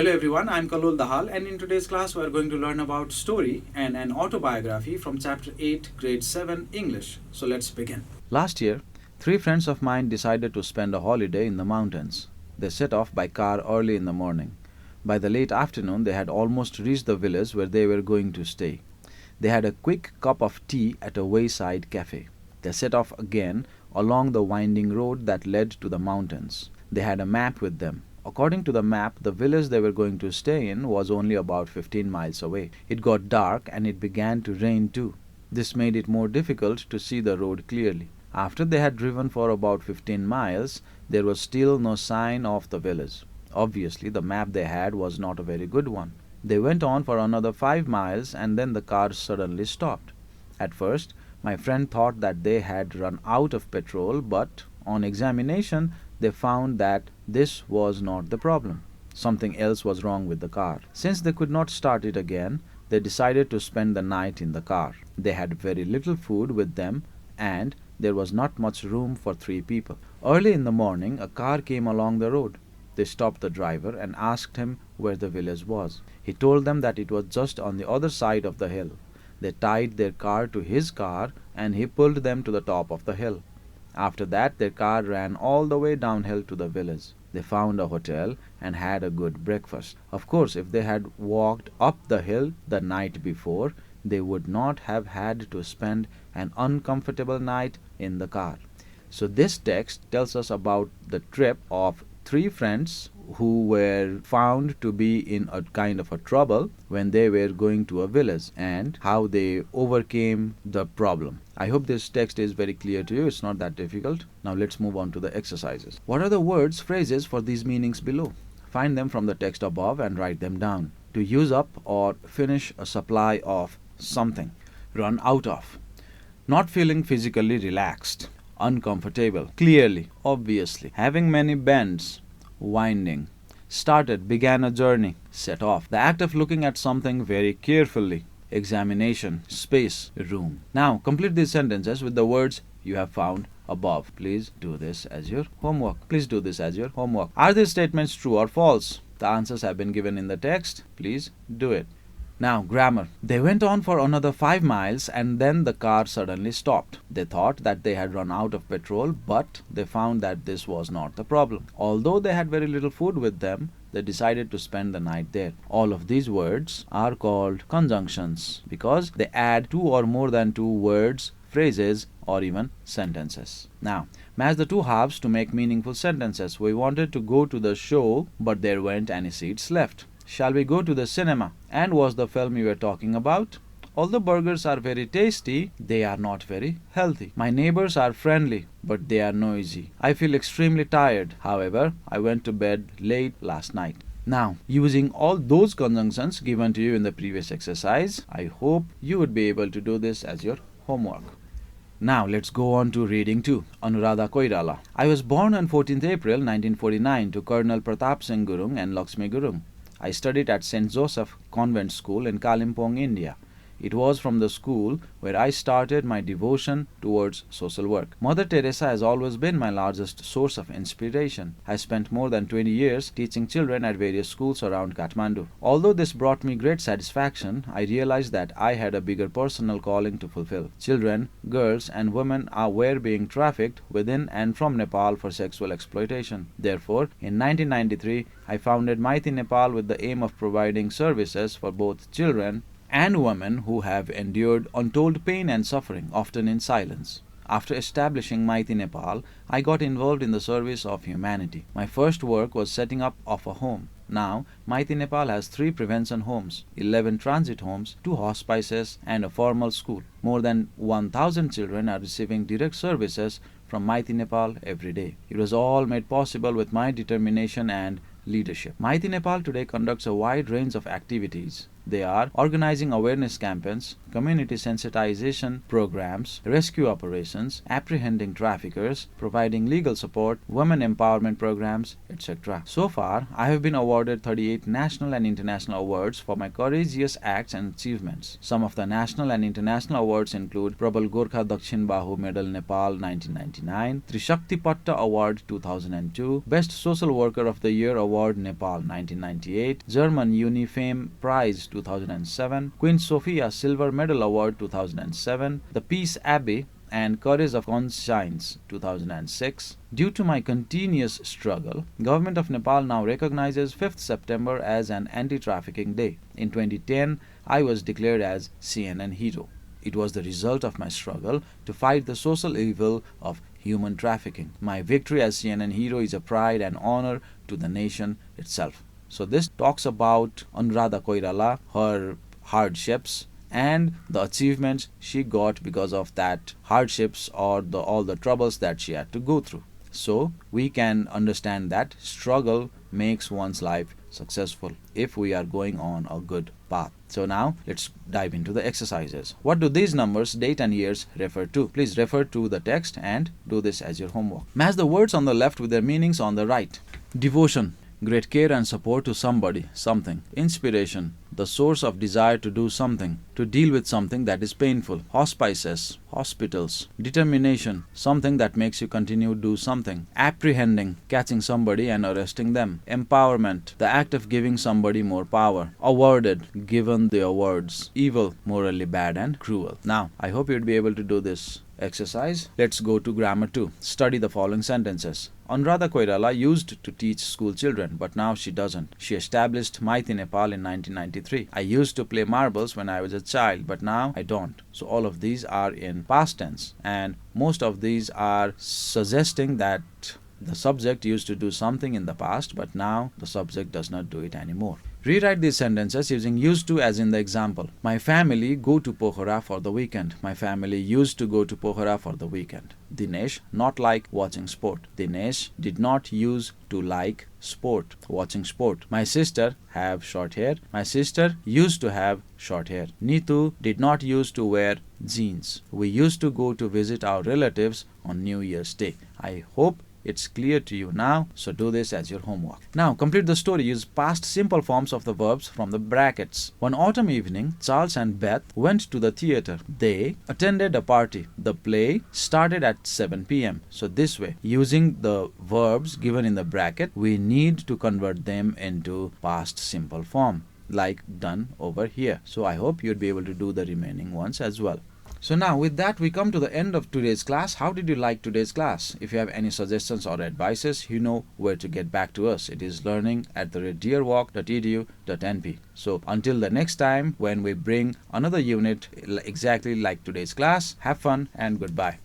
Hello everyone, I'm Kallol Dahal, and in today's class we are going to learn about story and an autobiography from chapter 8, grade 7, English. So let's begin. Last year, three friends of mine decided to spend a holiday in the mountains. They set off by car early in the morning. By the late afternoon, they had almost reached the village where they were going to stay. They had a quick cup of tea at a wayside cafe. They set off again along the winding road that led to the mountains. They had a map with them. According to the map, the village they were going to stay in was only about 15 miles away. It got dark and it began to rain too. This made it more difficult to see the road clearly. After they had driven for about 15 miles, there was still no sign of the village. Obviously, the map they had was not a very good one. They went on for another 5 miles and then the car suddenly stopped. At first, my friend thought that they had run out of petrol, but on examination, they found that this was not the problem. Something else was wrong with the car. Since they could not start it again, they decided to spend the night in the car. They had very little food with them and there was not much room for 3 people. Early in the morning, a car came along the road. They stopped the driver and asked him where the village was. He told them that it was just on the other side of the hill. They tied their car to his car and he pulled them to the top of the hill. After that, their car ran all the way downhill to the village. They found a hotel and had a good breakfast. Of course, if they had walked up the hill the night before, they would not have had to spend an uncomfortable night in the car. So this text tells us about the trip of 3 friends who were found to be in a kind of a trouble when they were going to a village and how they overcame the problem. I hope this text is very clear to you. It's not that difficult. Now let's move on to the exercises. What are the words, phrases for these meanings below? Find them from the text above and write them down. To use up or finish a supply of something. Run out of. Not feeling physically relaxed. Uncomfortable. Clearly. Obviously. Having many bends. Winding. Started, began a journey. Set off. The act of looking at something very carefully. Examination. Space. Room. Now, complete these sentences with the words you have found above. Please do this as your homework. Please do this as your homework. Are these statements true or false? The answers have been given in the text. Please do it. Now, grammar. They went on for another 5 miles and then the car suddenly stopped. They thought that they had run out of petrol, but they found that this was not the problem. Although they had very little food with them, they decided to spend the night there. All of these words are called conjunctions because they add 2 or more than 2 words, phrases, or even sentences. Now, match the 2 halves to make meaningful sentences. We wanted to go to the show, but there weren't any seats left. Shall we go to the cinema and watch the film you were talking about? Although burgers are very tasty, they are not very healthy. My neighbors are friendly, but they are noisy. I feel extremely tired. However, I went to bed late last night. Now, using all those conjunctions given to you in the previous exercise, I hope you would be able to do this as your homework. Now, let's go on to reading 2. Anuradha Koirala. I was born on 14th April 1949 to Colonel Pratap Singh Gurung and Lakshmi Gurung. I studied at St. Joseph Convent School in Kalimpong, India. It was from the school where I started my devotion towards social work. Mother Teresa has always been my largest source of inspiration. I spent more than 20 years teaching children at various schools around Kathmandu. Although this brought me great satisfaction, I realized that I had a bigger personal calling to fulfill. Children, girls, and women were being trafficked within and from Nepal for sexual exploitation. Therefore, in 1993, I founded Mighty Nepal with the aim of providing services for both children and women who have endured untold pain and suffering, often in silence. After establishing Mighty Nepal, I got involved in the service of humanity. My first work was setting up of a home. Now, Mighty Nepal has 3 prevention homes, 11 transit homes, 2 hospices, and a formal school. More than 1,000 children are receiving direct services from Mighty Nepal every day. It was all made possible with my determination and leadership. Mighty Nepal today conducts a wide range of activities. They are organizing awareness campaigns, community sensitization programs, rescue operations, apprehending traffickers, providing legal support, women empowerment programs, etc. So far, I have been awarded 38 national and international awards for my courageous acts and achievements. Some of the national and international awards include Prabal Gorkha Dakshin Bahu Medal Nepal 1999, Trishakti Patta Award 2002, Best Social Worker of the Year Award Nepal 1998, German Unifame Prize 2007, Queen Sophia Silver Medal Award 2007, the Peace Abbey and Courage of Conscience 2006. Due to my continuous struggle, Government of Nepal now recognizes 5th September as an anti-trafficking day. In 2010, I was declared as CNN hero. It was the result of my struggle to fight the social evil of human trafficking. My victory as CNN hero is a pride and honor to the nation itself. So this talks about Anuradha Koirala, her hardships, and the achievements she got because of that hardships or all the troubles that she had to go through. So we can understand that struggle makes one's life successful if we are going on a good path. So now let's dive into the exercises. What do these numbers, date and years refer to? Please refer to the text and do this as your homework. Match the words on the left with their meanings on the right. Devotion, great care and support to somebody, something. Inspiration, the source of desire to do something, to deal with something that is painful. Hospices, hospitals. Determination, something that makes you continue to do something. Apprehending, catching somebody and arresting them. Empowerment, the act of giving somebody more power. Awarded, given the awards. Evil, morally bad and cruel. Now, I hope you'd be able to do this exercise. Let's go to grammar 2. Study the following sentences. Anuradha Koirala used to teach school children, but now she doesn't. She established Mighty Nepal in 1993. I used to play marbles when I was a child, but now I don't. So all of these are in past tense, and most of these are suggesting that the subject used to do something in the past, but now the subject does not do it anymore. Rewrite these sentences using used to as in the example. My family go to Pokhara for the weekend. My family used to go to Pokhara for the weekend. Dinesh not like watching sport. Dinesh did not use to like sport, watching sport. My sister have short hair. My sister used to have short hair. Neetu did not used to wear jeans. We used to go to visit our relatives on New Year's Day. I hope it's clear to you now, so do this as your homework. Now, complete the story. Use past simple forms of the verbs from the brackets. One autumn evening, Charles and Beth went to the theater. They attended a party. The play started at 7 p.m. So this way, using the verbs given in the bracket, we need to convert them into past simple form, like done over here. So I hope you'd be able to do the remaining ones as well. So now with that we come to the end of today's class. How did you like today's class? If you have any suggestions or advices, you know where to get back to us. It is learning@dearwalk.edu.np. So until the next time when we bring another unit exactly like today's class, have fun and goodbye.